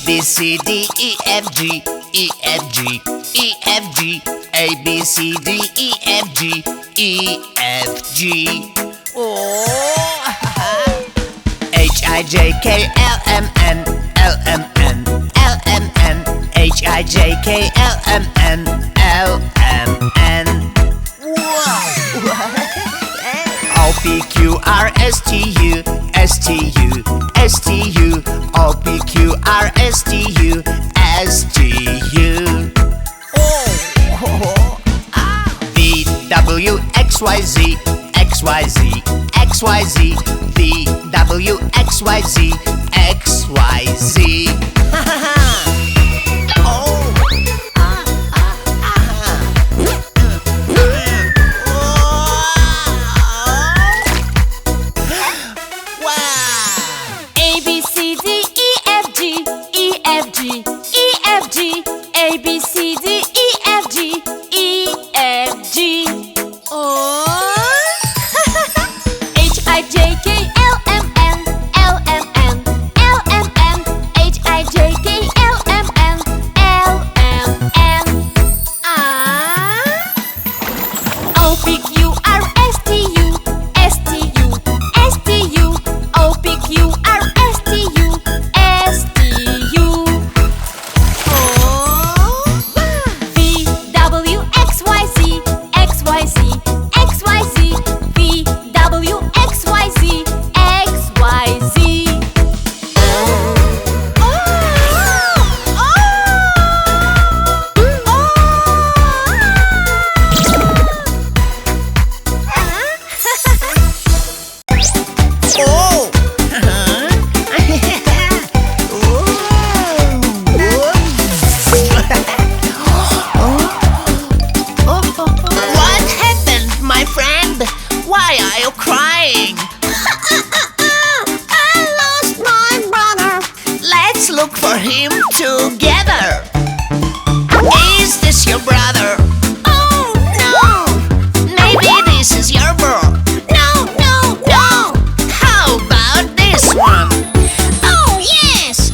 B, C, D, E, F, G, E, F, G, E, F, G, A, B, C, D, E, F, G, E, F, G. Oh. H, I, J, K, L, M, N, L, M, N, L, M, N, H, I, J, K, L, M, N, L, M, N. Wow. O, P, Q, R, S, T, U, S, T, U, S, T, U, O, P, Q, R, S, T, U, S, T, U. V, W, X, Y, Z, X, Y, Z, X, Y, Z, V, W, X, Y, Z, X, Y, Z. A, B, C, D, E, F, G, E, F, G. Oh. H, I, J, K, L, M, N, L, M, N, L, M, N, H, I, J, K, L, M, N, L, M, N. O, P, Q, R, S, T, U, S, T, U, S, T, U, O, P, Q, R, S, T, U, S, T, U. Why are you crying? I lost my brother. Let's look for him together. Is this your brother? Oh no. Maybe this is your bro. No, no, no. How about this one? Oh yes.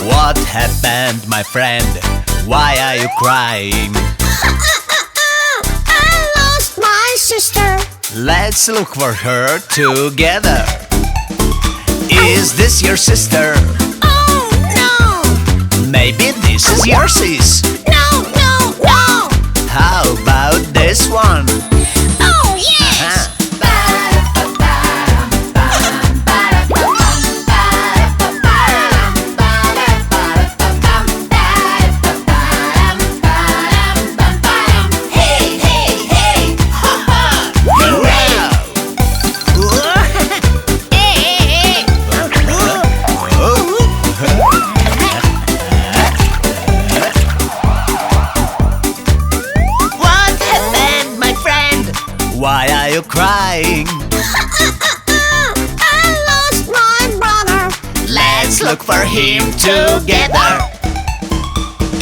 What happened, my friend? Why are you crying? I lost my sister. Let's look for her together. Is this your sister? Oh no. Maybe this is your sis. No, no, no. How about this one? Oh yes. Why are you crying? I lost my brother. Let's look for him together.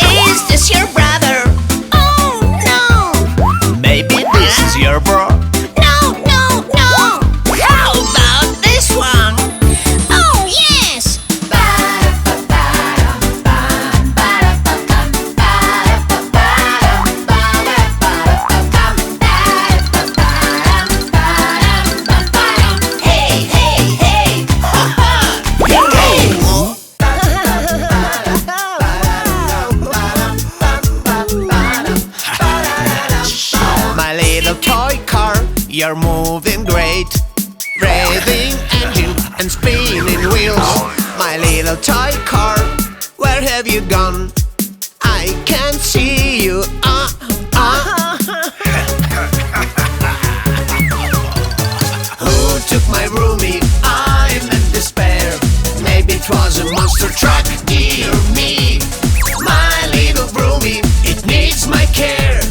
Is this your brother? Oh no. Maybe this is your bro. No, no, no. How about this one? Oh yes. You're moving great, revving engine and spinning wheels. My little toy car, where have you gone? I can't see you. Who took my roomie? I'm in despair. Maybe it was a monster truck near me. My little roomie, it needs my care.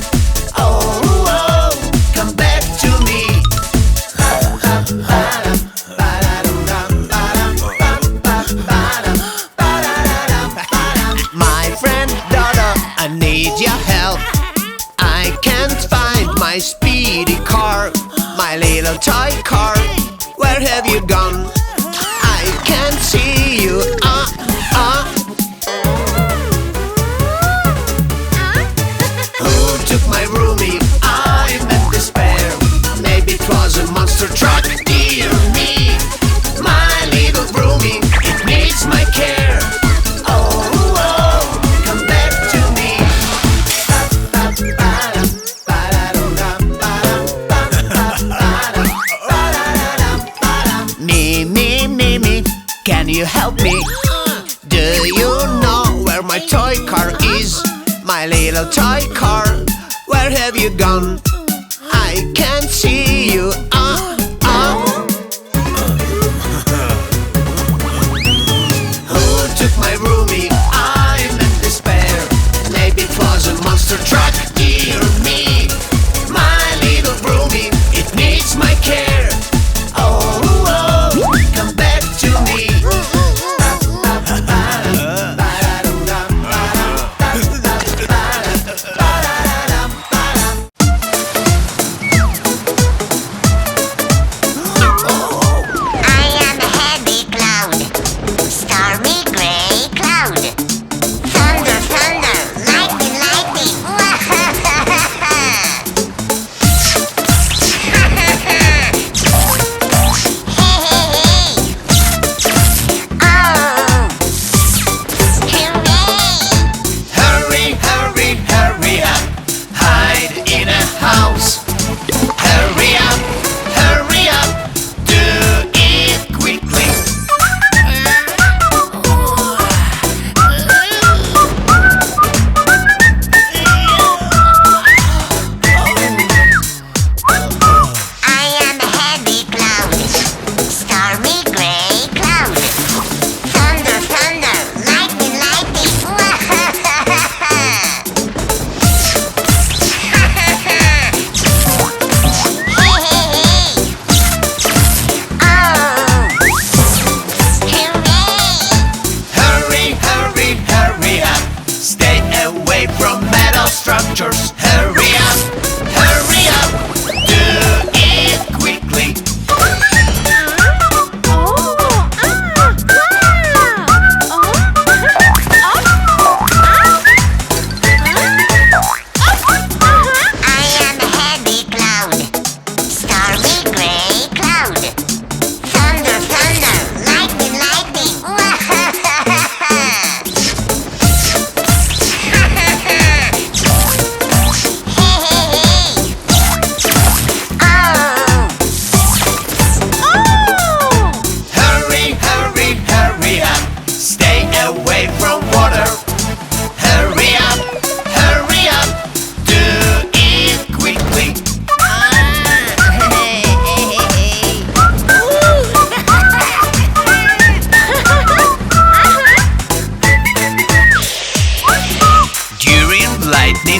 Do you know where my toy car is? My little toy car, where have you gone? I can't see you. Who took my roomie? I'm in despair. Maybe it was a monster truck. Dear me, my little roomie, it needs my care. Oh, oh, come back to me.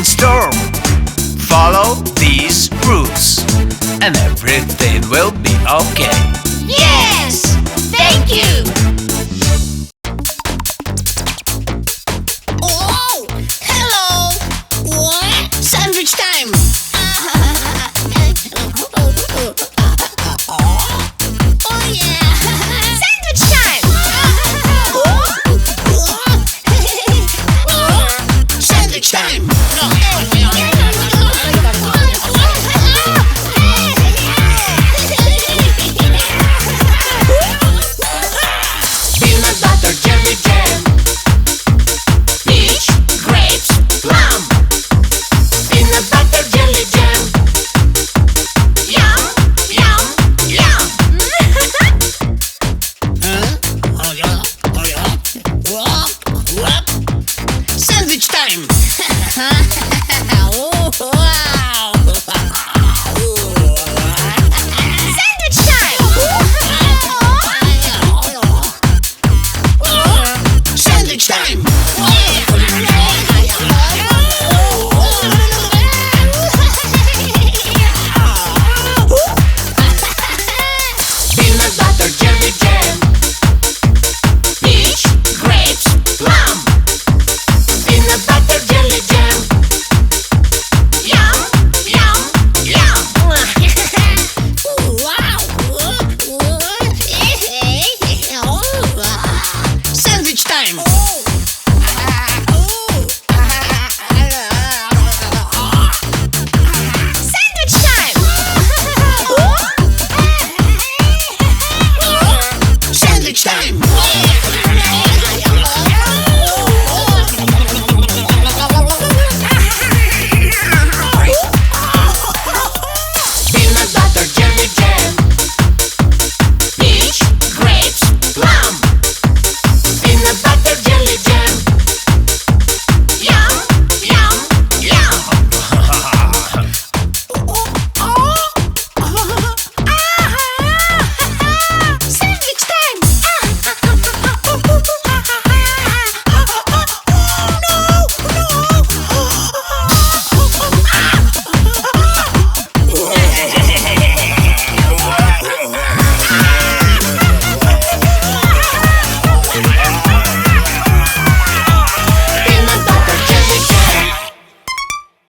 Storm. Follow these rules and everything will be okay. Yes! Thank you! Oh! Hello! What? Sandwich time! Oh yeah! Sandwich time! Sandwich time! Peanut butter jelly jam, peach, grapes, plum. Peanut butter jelly jam, yum, yum, yum. Oh yeah! Oh yeah! What? Sandwich time! Oh, wow! Sandwich time! Sandwich time! Peanut butter jelly jam, peach, grapes, plum. Peanut butter jelly jam, yum, yum, yum. Wow! Sandwich time!